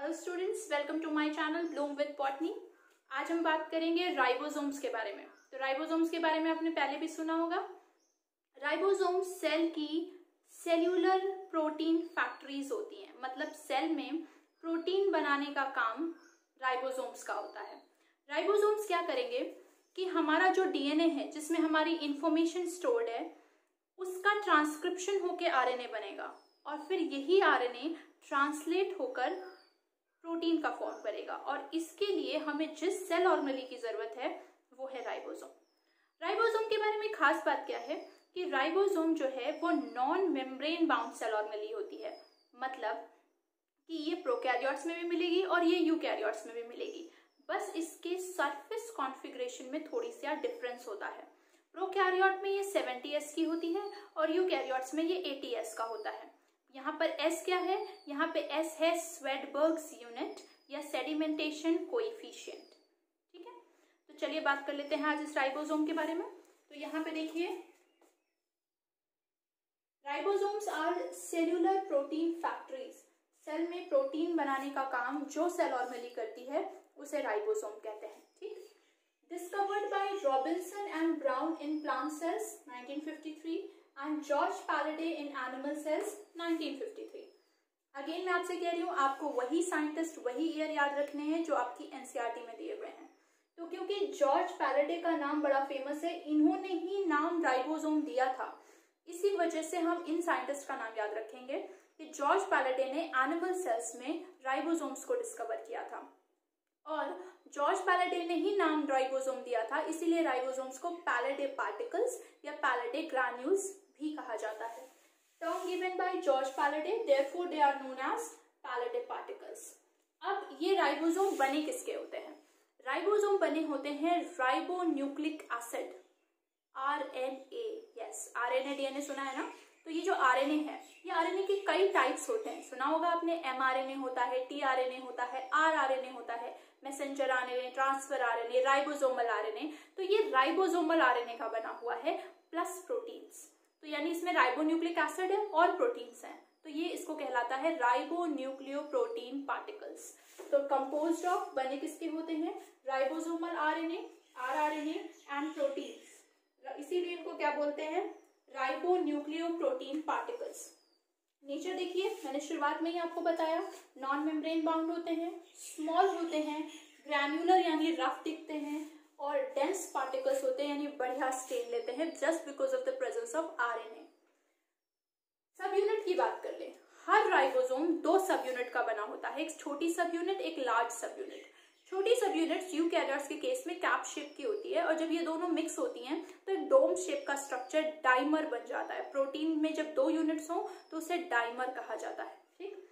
Hello students, welcome to my channel Bloom with Botany. आज हम बात करेंगे राइबोसोम्स के बारे में। तो राइबोसोम्स के बारे में आपने पहले भी सुना होगा। राइबोसोम्स सेल की सेल्यूलर प्रोटीन फैक्ट्रीज होती हैं, मतलब सेल में प्रोटीन बनाने का काम राइबोसोम्स का होता है। राइबोसोम्स क्या करेंगे कि हमारा जो डीएनए है जिसमें हमारी इंफॉर्मेशन स्टोर्ड है उसका ट्रांसक्रिप्शन होकर आरएनए बनेगा और फिर यही आरएनए ट्रांसलेट होकर प्रोटीन का फॉर्म करेगा और इसके लिए हमें जिस सेल ऑर्गेनेली की जरूरत है वो है राइबोसोम। राइबोसोम के बारे में खास बात क्या है कि राइबोसोम जो है वो non membrane bound cell organelle होती है, मतलब कि ये प्रोकैरियोट्स में भी मिलेगी और ये यूकैरियोट्स में भी मिलेगी, बस इसके सरफेस कॉन्फ़िगरेशन में थोड़ी सी डिफरेंस होता है। प्रोकैरियोट में ये 70S की होती है और यूकैरियोट्स में ये 80S का होता है। यहाँ पर S क्या है? यहाँ पे S है स्वेडबर्ग्स यूनिट या सेडिमेंटेशन कोएफिशिएंट। ठीक है, तो चलिए बात कर लेते हैं आज इस राइबोसोम के बारे में। तो यहाँ पे देखिए, ribosomes are cellular protein factories. Cell में प्रोटीन बनाने का काम जो सेल ऑर्गेनेली करती है उसे राइबोसोम कहते हैं। ठीक, discovered by Robinson and Brown in plant cells 1953 and George Palade in animal cells 1953। Again मैं आपसे कह रही हूँ, आपको वही साइंटिस्ट वही ईयर याद रखने हैं जो आपकी एनसीईआरटी में दिए हुए हैं। तो क्योंकि जॉर्ज पैलेडे का नाम बड़ा फेमस है, इन्होंने ही नाम राइबोसोम दिया था, इसी वजह से हम इन साइंटिस्ट का नाम याद रखेंगे कि जॉर्ज पैलेडे ने एनिमल सेल्स में राइबोसोम्स को डिस्कवर किया था और जॉर्ज पैलेडे ने ही नाम राइबोसोम दिया था, इसीलिए राइबोसोम्स को पैलेडे पार्टिकल्स या पैलेडे ग्रैन्यूल्स भी कहा जाता है। Term given by George Palade, therefore they are known as Palade particles. अब ये राइबोसोम बने किसके होते हैं? राइबोसोम बने होते हैं ribonucleic acid, RNA. Yes, RNA DNA सुना है ना? तो ये जो आरएनए है, ये आरएनए के कई टाइप्स होते हैं। सुना होगा आपने, एमआरएनए होता है, टीआरएनए होता है, आरआरएनए होता है, messenger RNA, transfer RNA, ribosomal RNA. तो ये राइबोसोमल आरएनए का बना हुआ है प्लस प्रोटीन्स। तो यानी इसमें राइबोन्यूक्लिक एसिड है और प्रोटीन्स हैं, तो ये इसको कहलाता है राइबोन्यूक्लियोप्रोटीन पार्टिकल्स। तो कंपोज्ड ऑफ बने किसके होते हैं? Ribosomal RNA, rRNA and proteins. इसीलिए इनको क्या बोलते हैं? Ribonucleoprotein particles. नेचर देखिए, मैंने शुरुआत में ही आपको बताया, नॉन मेम्ब्रेन बाउंड होते हैं, स्मॉल होते हैं, ग्रैन्युलर यानी रफ दिखते हैं और डेंस पार्टिकल्स होते हैं यानी बढ़िया स्टेन लेते हैं just because of the presence of RNA. सब यूनिट की बात कर ले, हर राइबोसोम 2 सब यूनिट का बना होता है, एक छोटी सब यूनिट, एक लार्ज सब यूनिट। छोटी सब यूनिट यूकैरियोट्स के केस में कैप शेप की होती है और जब ये दोनों मिक्स होती हैं तो एक डोम शेप का स्ट्रक्चर डाइमर बन जाता है। प्रोटीन में जब 2 यूनिट्स हो तो उसे डाइमर कहा जाता है। ठीक,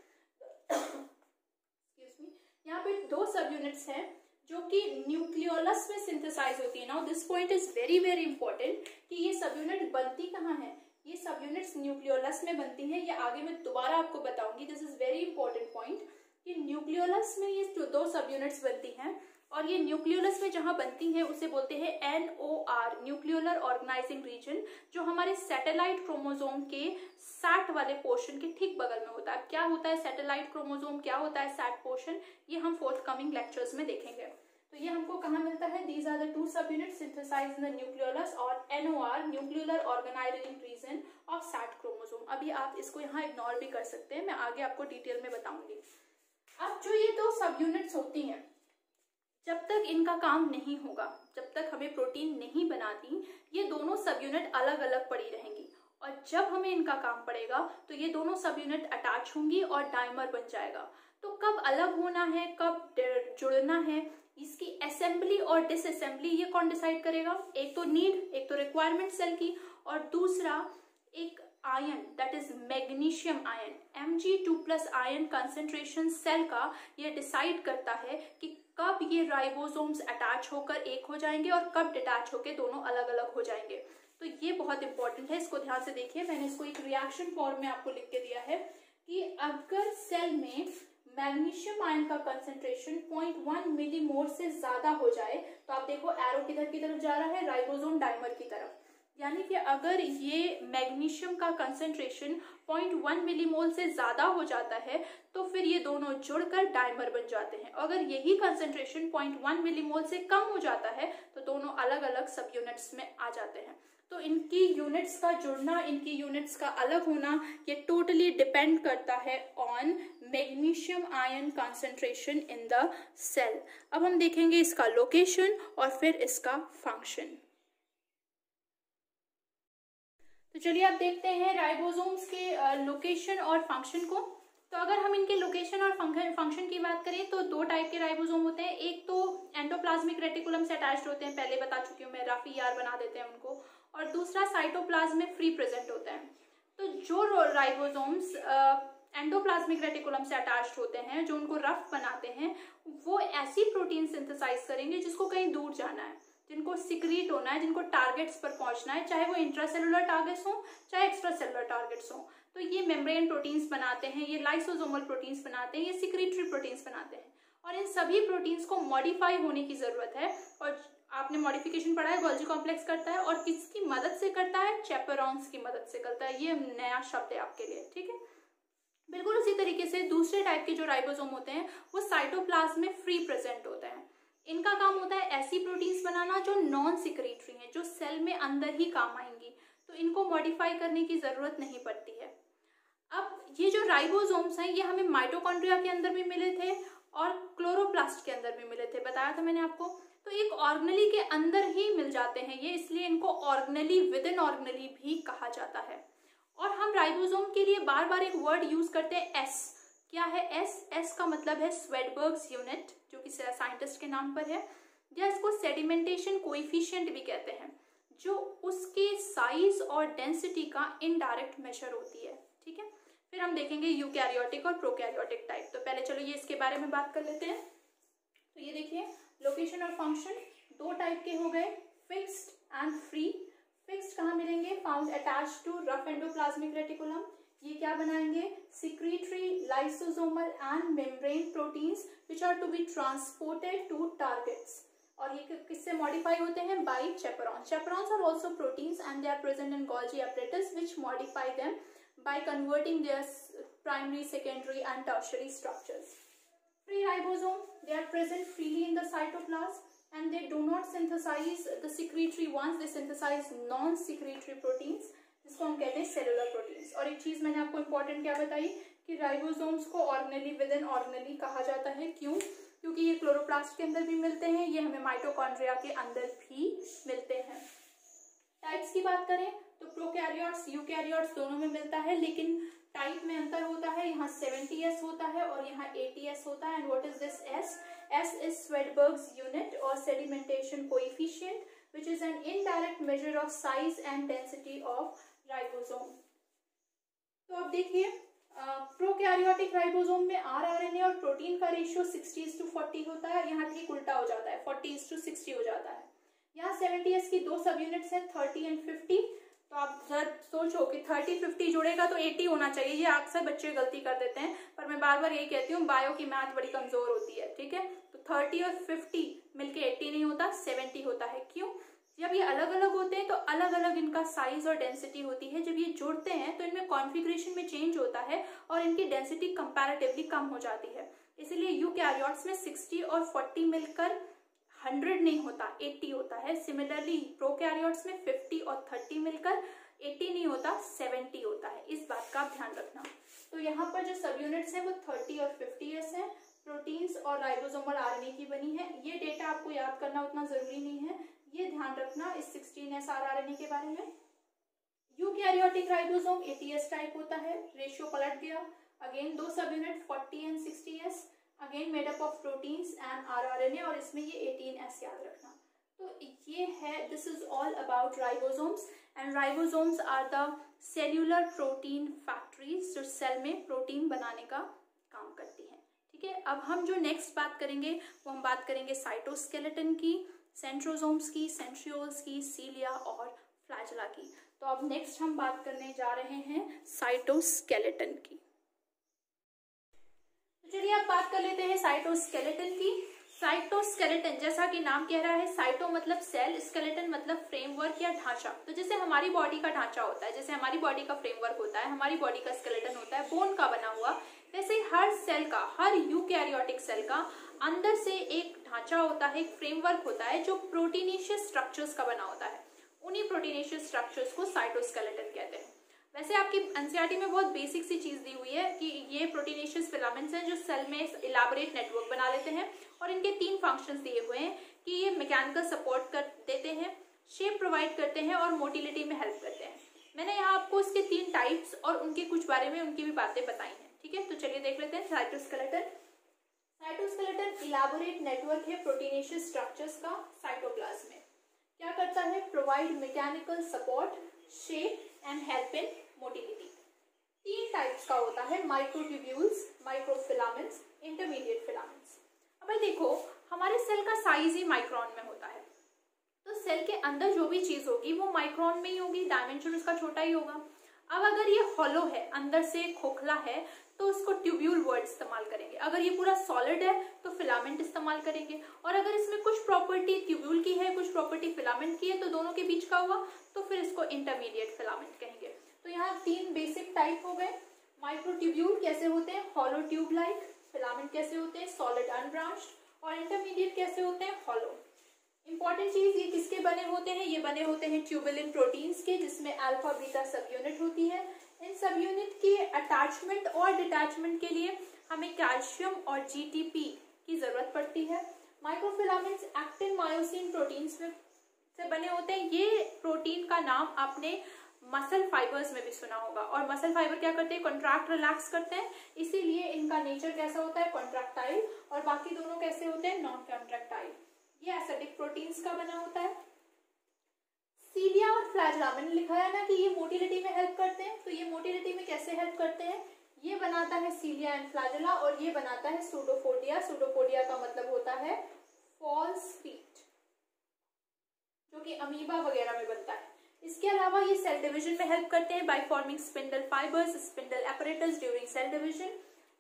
एक्सक्यूज मी, यहाँ पे 2 सब यूनिट्स हैं जो कि न्यूक्लियोलस में सिंथेसाइज होती है। Now this point is very very important कि ये सब यूनिट बनती कहाँ है? ये सब यूनिट्स न्यूक्लियोलस में बनती हैं, ये आगे मैं दोबारा आपको बताऊंगी। This is very important point कि न्यूक्लियोलस में ये 2 सब यूनिट्स बनती हैं और ये न्यूक्लियोलस में जहां बनती हैं उसे बोलते हैं NOR, न्यूक्लियोलर ऑर्गेनाइजिंग रीजन, जो हमारे सैटेलाइट क्रोमोसोम के सैट वाले पोर्शन के ठीक बगल में होता है। क्या होता है सैटेलाइट क्रोमोसोम, क्या होता है सैट पोर्शन, ये हम फोर्थकमिंग लेक्चर्स में देखेंगे। तो ये हमको कहाँ मिलता है? These are the 2 subunits synthesised in the nucleolus और NOR, nucleolar organising region of sat chromosome. अभी आप इसको यहाँ इग्नोर भी कर सकते हैं, मैं आगे आपको डिटेल में बताऊंगी। अब जो ये 2 सब यूनिट्स होती हैं, जब तक इनका काम नहीं होगा, जब तक हमें प्रोटीन नहीं बनाती, ये दोनों सब यूनिट अलग अलग पड़ी रहेंगी और जब हमें इनका काम पड़ेगा तो ये दोनों सब यूनिट अटैच होंगी और डाइमर बन जाएगा। तो कब अलग होना है, कब जुड़ना है, इसकी असेंबली और डिसअसेंबली ये कौन डिसाइड करेगा? एक तो नीड, एक तो रिक्वायरमेंट सेल की, और दूसरा एक ion, that is magnesium ion, Mg2+ ion concentration cell का ये डिसाइड करता है कि कब ये राइबोसोम्स अटैच होकर एक हो जाएंगे और कब डिटैच होकर दोनों अलग अलग हो जाएंगे। तो ये बहुत इंपॉर्टेंट है, इसको ध्यान से देखिए। मैंने इसको एक रिएक्शन फॉर्म में आपको लिख के दिया है कि अगर सेल में मैग्नीशियम आयन का कंसेंट्रेशन 0.1 मिलीमोल से ज्यादा हो जाए, तो आप देखो एरो किधर की तरफ जा रहा है? राइबोसोम डाइमर की तरफ। यानी कि अगर ये मैग्नीशियम का कंसंट्रेशन 0.1 मिलीमोल से ज़्यादा हो जाता है तो फिर ये दोनों जुड़कर डाइमर बन जाते हैं। अगर यही कंसंट्रेशन 0.1 मिलीमोल से कम हो जाता है तो दोनों अलग अलग सब यूनिट्स में आ जाते हैं। तो इनकी यूनिट्स का जुड़ना, इनकी यूनिट्स का अलग होना, ये टोटली डिपेंड करता है on magnesium ion concentration in the cell. अब हम देखेंगे इसका लोकेशन और फिर इसका फंक्शन। तो चलिए अब देखते हैं राइबोसोम्स के लोकेशन और फंक्शन को। तो अगर हम इनके लोकेशन और फंक्शन की बात करें तो दो टाइप के राइबोसोम होते हैं। एक तो एंडोप्लाज्मिक रेटिकुलम से अटैच्ड होते हैं, पहले बता चुकी हूँ मैं, रफ ईआर बना देते हैं उनको, और दूसरा साइटोप्लाज्म में फ्री प्रेजेंट होता है। तो जो राइबोसोम्स एंडोप्लाज्मिक रेटिकुलम से अटैच्ड होते हैं, जो उनको रफ बनाते हैं, वो ऐसी प्रोटीन सिंथेसाइज करेंगे जिसको कहीं दूर जाना है, जिनको सिक्रीट होना है, जिनको टारगेट्स पर पहुंचना है, चाहे वो इंट्रासेलुलर टारगेट्स हो चाहे एक्स्ट्रासेलुलर टारगेट्स हो। तो ये मेम्ब्रेन प्रोटीन्स बनाते हैं, ये लाइसोसोमल प्रोटीन्स बनाते हैं, ये सिक्रीटरी प्रोटीन्स बनाते हैं। और इन सभी प्रोटीन्स को मॉडिफाई होने की जरूरत है। और आपने मॉडिफिकेशन पढ़ा है, गोल्जी कॉम्प्लेक्स करता है, और किसकी मदद से करता है? चैपेरॉन्स की मदद से करता है। ये नया शब्द है आपके लिए, ठीक है। बिल्कुल उसी तरीके से दूसरे टाइप के जो राइबोसोम होते हैं वो साइटोप्लाज्म में फ्री प्रेजेंट होते हैं। इनका काम होता है ऐसी प्रोटीन्स बनाना जो नॉन सिक्रीटरी हैं, जो सेल में अंदर ही काम आएंगी, तो इनको मॉडिफाई करने की जरूरत नहीं पड़ती है। अब ये जो राइबोसोम्स हैं ये हमें माइटोकॉन्ड्रिया के अंदर भी मिले थे और क्लोरोप्लास्ट के अंदर भी मिले थे, बताया था मैंने आपको। तो एक ऑर्गेनेली के अंदर ही मिल जाते हैं ये, इसलिए इनको ऑर्गेनेली विद इन ऑर्गेनेली भी कहा जाता है। और हम राइबोसोम के लिए बार बार एक वर्ड यूज करते हैं, एस। क्या है एस? एस का मतलब है स्वेडबर्ग्स यूनिट, जो कि साइंटिस्ट के नाम पर है, या इसको सेडिमेंटेशन कोएफिशिएंट भी कहते हैं, जो उसके साइज और डेंसिटी का इनडायरेक्ट मेजर होती है, ठीक है। फिर हम देखेंगे यूकैरियोटिक और प्रोकैरियोटिक टाइप। तो पहले चलो ये इसके बारे में बात कर लेते हैं। तो ये देखिए लोकेशन और फंक्शन दो टाइप के हो गए, फिक्स्ड एंड फ्री। फिक्स्ड कहाँ मिलेंगे? Found attached to rough endoplasmic reticulum. ये क्या बनाएंगे? Secretory, lysosomal and membrane proteins which are to be transported to targets. और ये किससे मॉडिफाई होते हैं? By chaperones. Chaperones are also proteins and they are present in Golgi apparatus which modify them by converting their primary, secondary and tertiary structures. Free ribosome, they are present freely in the cytoplasm and they do not synthesize the secretory ones, they synthesize non-secretory proteins, जिसको हम कहते हैं cellular proteins. और एक चीज मैंने आपको important क्या बताई कि राइबोसोम्स को ऑर्गेनेली विद इन ऑर्गेनेली कहा जाता है। क्यों? क्योंकि ये क्लोरोप्लास्ट के अंदर भी मिलते हैं, ये हमें माइटोकॉन्ड्रिया के अंदर भी मिलते हैं। टाइप्स की बात करें तो प्रोकैरियोट्स, यूकैरियोट्स दोनों में मिलता है, लेकिन टाइप में अंतर होता है। यहाँ 70s होता है और यहाँ 80s होता है। And what is this S? S is Svedberg's unit और sedimentation coefficient which is an indirect measure of size and density of ribosome. तो अब देखिए प्रोकैरियोटिक राइबोसोम में आरआरएनए और प्रोटीन का रेशियो 60:40 होता है, यहाँ ठीक उल्टा हो जाता है, 40:60 हो जाता है। यहाँ 70s की दो सब यूनिट्स हैं, 30 एंड 50। तो आप जरा सोचो कि 30-50 जुड़ेगा तो 80 होना चाहिए। ये अक्सर बच्चे गलती कर देते हैं, पर मैं बार बार यही कहती हूँ बायो की मैथ बड़ी कमजोर होती है, ठीक है। तो 30 और 50 मिलके 80 नहीं होता, 70 होता है। क्यों? जब ये अलग अलग होते हैं तो अलग अलग इनका साइज और डेंसिटी होती है। जब ये जुड़ते हैं तो इनमें कॉन्फ़िगरेशन में चेंज होता है और इनकी डेंसिटी कंपैरेटिवली कम हो जाती है। इसलिए यूकैरियोट्स में 60 और 40 मिलकर 100 नहीं होता, 80 होता है। सिमिलरली प्रोकैरियोट्स में 50 और 30 मिलकर 80 नहीं होता, 70 होता है। इस बात का ध्यान रखना। तो यहाँ पर जो सब यूनिट्स हैं वो 30 और 50s हैं। प्रोटीन्स और राइबोसोमल आरएनए की बनी है। ये डेटा आपको याद करना उतना जरूरी नहीं है, ये ध्यान रखना इस 16s आरआरएनए के बारे में। यूकैरियोटिक राइबोसोम 80s टाइप होता है, रेशियो पलट गया। अगेन दो subunit 40 and 60s, again made up of proteins and rRNA, और इसमें ये 18s याद रखना। तो ये है, this is all about ribosomes. And ribosomes are the cellular protein factories जो सेल में प्रोटीन बनाने का काम करती हैं, ठीक है। अब हम जो नेक्स्ट बात करेंगे वो हम बात करेंगे साइटोस्केलेटन की, सेंट्रोसोम्स की, सेंट्रियोल्स की, सीलिया और फ्लैजेला की। तो अब नेक्स्ट हम बात करने जा रहे हैं साइटोस्केलेटन की। तो चलिए अब बात कर लेते हैं साइटोस्केलेटन की। साइटोस्केलेटन, जैसा कि नाम कह रहा है, साइटो मतलब सेल, स्केलेटन मतलब फ्रेमवर्क या ढांचा। तो जैसे हमारी बॉडी का ढांचा होता है, जैसे हमारी बॉडी का फ्रेमवर्क होता है, हमारी बॉडी का स्केलेटन होता है बोन का बना हुआ, वैसे हर सेल का, हर यूकैरियोटिक सेल का अंदर से एक ढांचा होता है, एक फ्रेमवर्क होता है जो प्रोटीनेशियस स्ट्रक्चर्स का बना होता है। उन्हीं प्रोटीनेशियस स्ट्रक्चर्स को साइटोस्केलेटन कहते हैं। वैसे आपकी एनसीईआरटी में बहुत बेसिक सी चीज दी हुई है कि ये प्रोटीनेशियस फिलामेंट्स हैं जो सेल में इलाबोरेट नेटवर्क बना लेते हैं, और इनके 3 फंक्शंस दिए हुए हैं कि ये मैकेनिकल सपोर्ट कर देते हैं, शेप प्रोवाइड करते हैं और मोटिलिटी में हेल्प करते हैं। मैंने यहाँ आपको इसके 3 टाइप्स और उनके कुछ बारे में उनकी भी बातें बताई हैं। ठीक है, तो चलिए देख लेते हैं साइटोस्केलेटन। साइटोस्केलेटन इलाबोरेट नेटवर्क है प्रोटीनेशियस स्ट्रक्चर्स का साइटोप्लाज्म में। क्या करता है? Provide mechanical support, shape and help in motility. 3 types का होता है, माइक्रोट्यूब्यूल्स, माइक्रोफिलामेंट्स, इंटरमीडिएट फिलामेंट्स। अब भाई देखो, हमारे सेल का साइज ही माइक्रोन में होता है, तो सेल के अंदर जो भी चीज होगी वो माइक्रोन में ही होगी, डायमेंशन उसका छोटा ही होगा। अब अगर ये हॉलो है, अंदर से खोखला है, तो उसको ट्यूब्यूल वर्ड इस्तेमाल करेंगे। अगर ये पूरा सॉलिड है तो फिलामेंट इस्तेमाल करेंगे, और अगर इसमें कुछ प्रॉपर्टी ट्यूब्यूल की है, कुछ प्रॉपर्टी फिलामेंट की है, तो दोनों के बीच का हुआ, तो फिर इसको इंटरमीडिएट फिलामेंट कहेंगे। तो यहाँ 3 बेसिक टाइप हो गए। माइक्रोट्यूब्यूल कैसे होते हैं? Hollow tube like. फिलामेंट कैसे होते हैं? Solid unbranched. और इंटरमीडिएट कैसे होते हैं? हॉलो। इंपॉर्टेंट चीज, ये किसके बने होते हैं? ये बने होते हैं ट्यूबुलिन प्रोटीन्स के, जिसमें अल्फा बीटा सब यूनिट होती है। इन सब यूनिट के अटैचमेंट और डिटैचमेंट के लिए हमें कैल्शियम और जीटीपी की जरूरत पड़ती है। माइक्रोफिलामेंट्स एक्टिन मायोसिन प्रोटीन्स से बने होते हैं। ये प्रोटीन का नाम आपने मसल फाइबर्स में भी सुना होगा, और मसल फाइबर क्या करते हैं? कॉन्ट्रैक्ट रिलैक्स करते हैं, इसीलिए इनका नेचर कैसा होता है? कॉन्ट्रैक्टाइल। और बाकी दोनों कैसे होते हैं? Non contractile. ये एसिडिक प्रोटीन्स का बना होता है। सीलिया और फ्लैजेला, मैंने लिखा है ना कि ये मोटिलिटी में हेल्प करते हैं, तो ये मोटिलिटी में कैसे हेल्प करते हैं? ये बनाता है सीलिया एंड फ्लैजेला, और ये बनाता है सूडोपोडिया। सूडोपोडिया का मतलब होता है फॉल्स फीट, जो कि अमीबा वगैरह में बनता है। इसके अलावा ये सेल डिवीजन में हेल्प करते हैं by forming spindle fibres, spindle apparatus during cell division,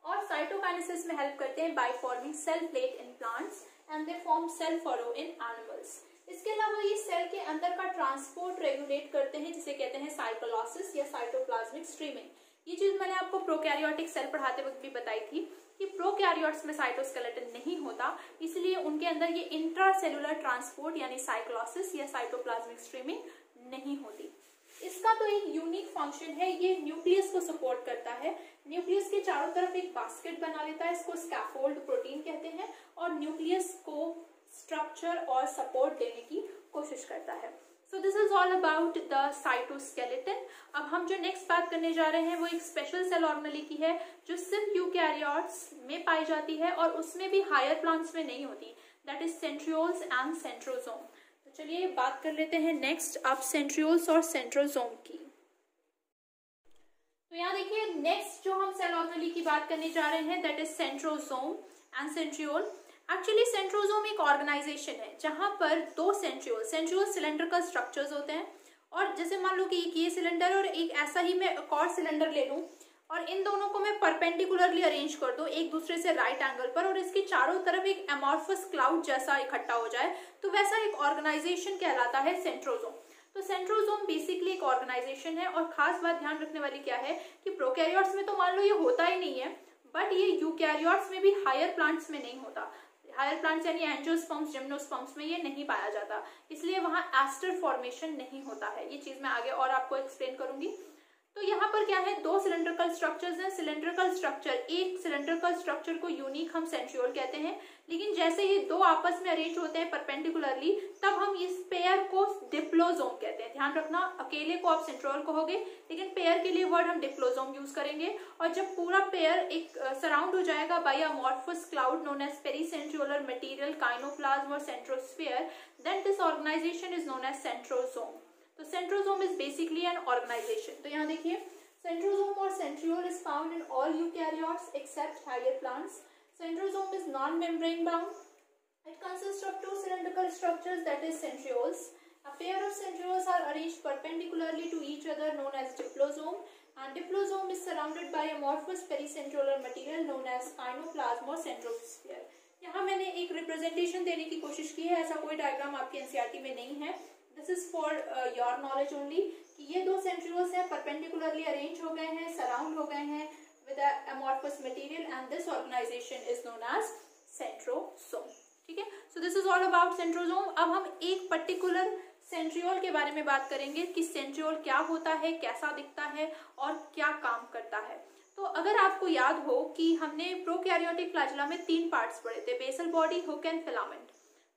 और साइटोकाइनेसिस में हेल्प करते हैं by forming cell plate in plants and they form cell furrow in animals. इसके अलावा ये सेल के अंदर का ट्रांसपोर्ट रेगुलेट करते हैं, जिसे कहते हैं साइटोलॉसिस या साइटोप्लाज्मिक स्ट्रीमिंग। ये चीज मैंने आपको प्रोकैरियोटिक सेल पढ़ाते वक्त भी बताई थी कि प्रोकैरियोट्स में साइटोस्केलेटन नहीं होता, इसलिए उनके अंदर ये इंट्रासेलुलर ट्रांसपोर्ट यानी साइक्लोसिस या साइटोप्लाज्मिक स्ट्रीमिंग नहीं होती। इसका तो एक यूनिक फंक्शन है, ये न्यूक्लियस को सपोर्ट करता है। न्यूक्लियस के चारों तरफ एक बास्केट बना लेता है, इसको स्कैफोल्ड प्रोटीन कहते हैं, और न्यूक्लियस को स्ट्रक्चर और सपोर्ट देने की कोशिश करता है। So this is all about the cytoskeleton. अब हम जो नेक्स्ट बात करने जा रहे हैं वो एक स्पेशल सेल ऑर्गेनेली की है, जो सिर्फ यूकैरियोट्स में पाई जाती है, और उसमें भी हायर प्लांट्स में नहीं होती, that is centrioles and centrosome. तो चलिए बात कर लेते हैं नेक्स्ट अब सेंट्रियोल्स और सेंट्रोसोम की। तो यहाँ देखिए, नेक्स्ट जो हम सेल ऑर्गेनेली की बात करने जा रहे हैं that is centrosome and centriole. Actually centrosome एक ऑर्गेनाइजेशन है जहां पर 2 सेंट्रियोल सिलेंड्रिकल स्ट्रक्चर्स होते हैं, और जैसे मान लो कि एक ये सिलेंडर और एक ऐसा ही मैं एक और सिलेंडर ले लूं, और इन दोनों को मैं परपेंडिकुलरली अरेंज कर दूं एक दूसरे से राइट एंगल पर, और इसके चारों तरफ एक एमॉर्फस क्लाउड जैसा इकट्ठा हो जाए, तो वैसा एक ऑर्गेनाइजेशन कहलाता है सेंट्रोसोम। तो सेंट्रोसोम बेसिकली एक ऑर्गेनाइजेशन है, और खास बात ध्यान रखने वाली क्या है कि प्रोकैरियोट्स में तो मान लो ये होता ही नहीं है, बट ये यूकैरियोट्स में भी हायर प्लांट्स में नहीं होता। हायर प्लांट्स यानी एंजियोस्पर्म्स, जिम्नोस्पर्म्स में ये नहीं पाया जाता, इसलिए वहां एस्टर फॉर्मेशन नहीं होता है। ये चीज मैं आगे और आपको एक्सप्लेन करूंगी। तो यहाँ पर क्या है, 2 सिलेंड्रिकल स्ट्रक्चर्स हैं। सिलेंड्रिकल स्ट्रक्चर, एक सिलेंड्रिकल स्ट्रक्चर को यूनिक हम सेंट्रियोल कहते हैं, लेकिन जैसे ये 2 आपस में अरेंज होते हैं परपेंडिकुलरली, तब हम इस पेयर को डिप्लोसोम कहते हैं। ध्यान रखना, अकेले को आप सेंट्रियोल कहोगे, लेकिन पेयर के लिए वर्ड हम डिप्लोसोम यूज करेंगे। और जब पूरा पेयर एक सराउंड हो जाएगा by amorphous cloud known as pericentriolar material, kinoplasm और centrosphere, then this organisation is known as centrosome. तो centrosome is basically an organization. तो यहाँ देखिए, सेंट्रोसोम और centriole is found in all eukaryotes except higher plants. Centrosome is non-membrane bound. It consists of 2 cylindrical structures, that is centrioles. A pair of centrioles are arranged perpendicularly to each other known as diplosome, and diplosome is surrounded by amorphous pericentriolar material known as kinoplasm or centrosphere. यहाँ मैंने एक representation देने की कोशिश की है, ऐसा कोई डायग्राम आपके एनसीईआरटी में नहीं है। This is for your knowledge only कि ये दो सेंट्रियोल्स हैं, परपेंडिकुलरली अरेंज हो गए हैं, सराउंड हो गए हैं with amorphous material and this organisation is known as centrosome. ठीक है, so this is all about centrosome. अब हम एक पर्टिकुलर सेंट्रियोल के बारे में बात करेंगे कि सेंट्रियोल क्या होता है, कैसा दिखता है और क्या काम करता है। तो अगर आपको याद हो कि हमने प्रोकैरियोटिक फ्लैजिला में 3 पार्ट्स पढ़े थे, basal body, hook and filament.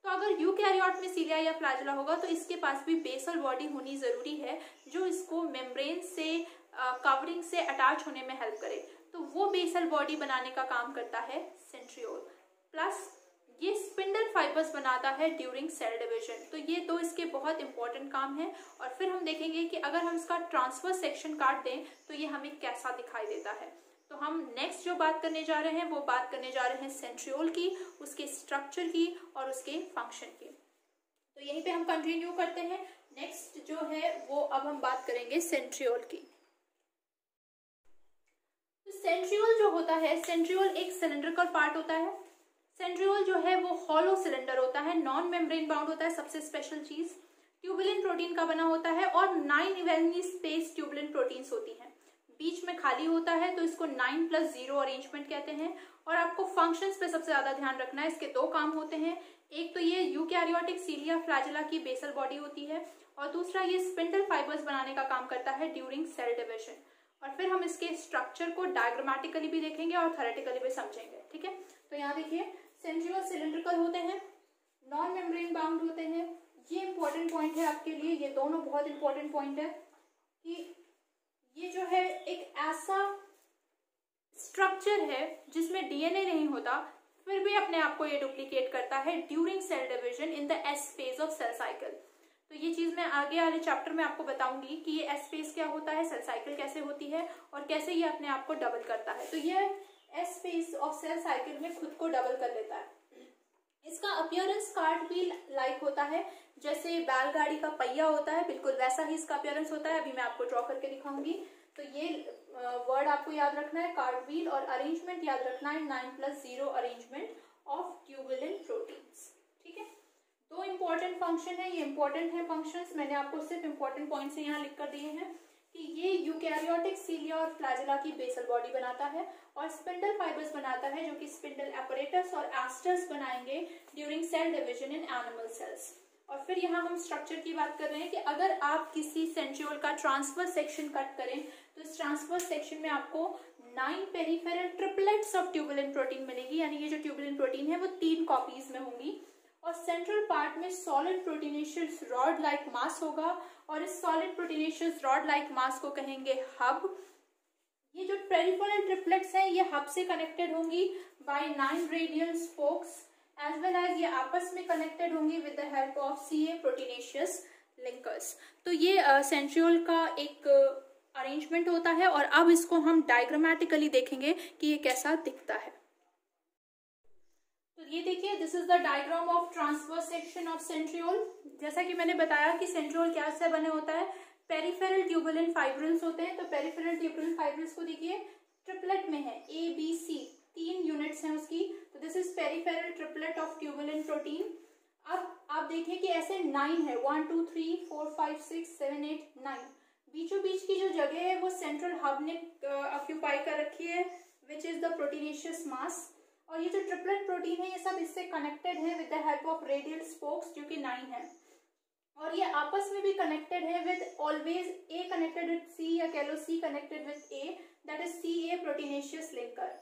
तो अगर यूकैरियोट में सीलिया या फ्लैजिला होगा तो इसके पास भी बेसल बॉडी होनी जरूरी है जो इसको मेम्ब्रेन से कवरिंग से अटैच होने में हेल्प करे। तो वो बेसल बॉडी बनाने का काम करता है सेंट्रियोल। प्लस ये स्पिंडल फाइबर्स बनाता है ड्यूरिंग सेल डिवीजन। तो ये दो इसके बहुत इंपॉर्टेंट काम है। और फिर हम देखेंगे कि अगर हम इसका ट्रांसवर्स सेक्शन काट दें तो ये हमें कैसा दिखाई देता है। तो हम नेक्स्ट जो बात करने जा रहे हैं वो बात करने जा रहे हैं सेंट्रियोल की, उसके स्ट्रक्चर की और उसके फंक्शन की। तो यहीं पे हम कंटिन्यू करते हैं। नेक्स्ट जो है वो अब हम बात करेंगे सेंट्रियोल की। तो सेंट्रियोल जो होता है, सेंट्रियोल एक सिलिंड्रिकल पार्ट होता है। सेंट्रियोल जो है वो हॉलो सिलेंडर होता है, नॉन मेम्ब्रेन बाउंड होता है। सबसे स्पेशल चीज ट्यूबुलिन प्रोटीन का बना होता है और 9 इवेनली स्पेस ट्यूबुलिन प्रोटीन्स होती हैं। बीच में खाली होता है तो इसको 9+0 अरेंजमेंट कहते हैं। और आपको फंक्शंस पे सबसे ज्यादा ध्यान रखना है। इसके 2 काम होते हैं, एक तो ये यूकैरियोटिक सीलिया फ्लैजिला की बेसल बॉडी होती है और दूसरा ये स्पिंडल फाइबर्स बनाने का काम करता है ड्यूरिंग सेल डिविजन। और फिर हम इसके स्ट्रक्चर को डायग्रामेटिकली भी देखेंगे और थ्योरेटिकली भी समझेंगे। ठीक है, तो यहाँ देखिए सेंट्रियोल सिलिंड्रिकल होते हैं, नॉन मेम्ब्रेन बाउंड होते हैं। ये इंपॉर्टेंट पॉइंट है आपके लिए, ये दोनों बहुत इंपॉर्टेंट पॉइंट है कि ये जो है एक ऐसा स्ट्रक्चर है जिसमें डीएनए नहीं होता फिर भी अपने आप को ये डुप्लीकेट करता है during cell division in the S phase of cell cycle. तो ये चीज मैं आगे वाले चैप्टर में आपको बताऊंगी कि ये एस फेज क्या होता है, सेल साइकिल कैसे होती है और कैसे ये अपने आप को डबल करता है। तो ये S phase of cell cycle में खुद को डबल कर लेता है। इसका अपीयरेंस कार्ट व्हील लाइक होता है, जैसे बैलगाड़ी का पहिया होता है बिल्कुल वैसा ही इसका अपीयरेंस होता है। अभी मैं आपको ड्रॉ करके दिखाऊंगी। तो ये वर्ड आपको याद रखना है, कार्ट व्हील, और अरेंजमेंट याद रखना है 9+0 अरेंजमेंट ऑफ ट्यूबुलिन प्रोटीन्स। ठीक है, 2 इंपॉर्टेंट फंक्शन है, ये इंपॉर्टेंट है फंक्शंस। मैंने आपको सिर्फ इंपॉर्टेंट पॉइंट्स यहाँ लिख कर दिए हैं कि ये यूकैरियोटिक सीलिया और फ्लैजिला की बेसल बॉडी बनाता है और स्पिंडल फाइबर्स बनाता है जो कि स्पिंडल एपरेटस और एस्टर्स बनाएंगे during cell division in animal cells. और फिर यहाँ हम स्ट्रक्चर की बात कर रहे हैं कि अगर आप किसी सेंट्रियोल का ट्रांसवर्स सेक्शन कट करें तो इस ट्रांसवर्स सेक्शन में आपको 9 peripheral triplets of tubulin protein मिलेगी। यानी ये जो ट्यूबुलिन प्रोटीन है वो 3 कॉपीज में होंगी। और सेंट्रल पार्ट में solid proteinaceous rod like mass होगा और इस solid proteinaceous rod like mass को कहेंगे हब। ये जो पेरिफेरल ट्रिपलेट्स हैं ये हब से कनेक्टेड होंगी by 9 radial spokes as well as ये आपस में कनेक्टेड होंगी with the help of CA proteinaceous linkers. तो ये सेंट्रियोल का एक अरेंजमेंट होता है और अब इसको हम डायग्रामेटिकली देखेंगे कि ये कैसा दिखता है। तो ये देखिए, this is the diagram of transverse section of centriole. जैसा कि मैंने बताया कि सेंट्रियोल क्या से बने होता है, पेरिफेरल ट्यूबुलिन फाइब्रिल्स होते हैं। तो पेरिफेरल ट्यूबुलिन फाइब्रिल्स को देखिए ट्रिपलेट में है, ए बी सी 3 यूनिट्स हैं उसकी। तो this is peripheral triplet of tubulin protein. अब आप देखिए कि ऐसे 9 है, 1 2 3 4 5 6 7 8 9। बीचों बीच की जो जगह है वो सेंट्रल हब ने ऑक्यूपाई कर रखी है विच इज द प्रोटीनेशियस मास। और ये जो ट्रिपलेट प्रोटीन है ये सब इससे कनेक्टेड है with the help of radial spokes जो कि 9 है। और ये आपस में भी कनेक्टेड है with always A connected with C या कह लो C connected with A, that is C A proteinaceous linker.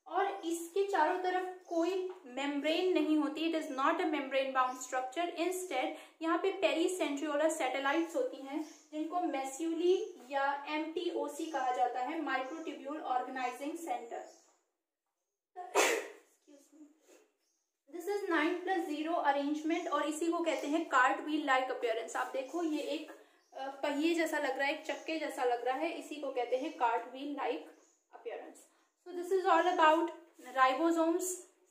और इसके चारों तरफ कोई मेम्ब्रेन नहीं होती, it is not a membrane bound structure. Instead यहाँ पे पेरीसेंट्रियोलर सैटेलाइट्स होती हैं जिनको मेस्यूली या MTOC कहा जाता है, microtubule organising centre. This is 9+0 arrangement और इसी को कहते हैं कार्ट व्हील लाइक अपीयरेंस। आप देखो ये एक पहिए जैसा लग रहा है, एक चक्के जैसा लग रहा है, इसी को कहते हैं cart wheel like appearance. So this is all about ribosomes,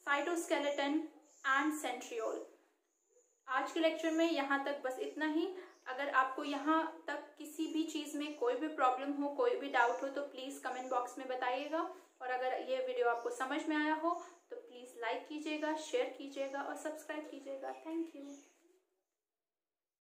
cytoskeleton and centriole। आज के लेक्चर में यहाँ तक बस इतना ही। अगर आपको यहाँ तक किसी भी चीज़ में कोई भी प्रॉब्लम हो, कोई भी डाउट हो तो प्लीज़ कमेंट बॉक्स में बताइएगा। और अगर ये वीडियो आपको समझ में आया हो तो प्लीज़ लाइक कीजिएगा, शेयर कीजिएगा और सब्सक्राइब कीजिएगा। Thank you.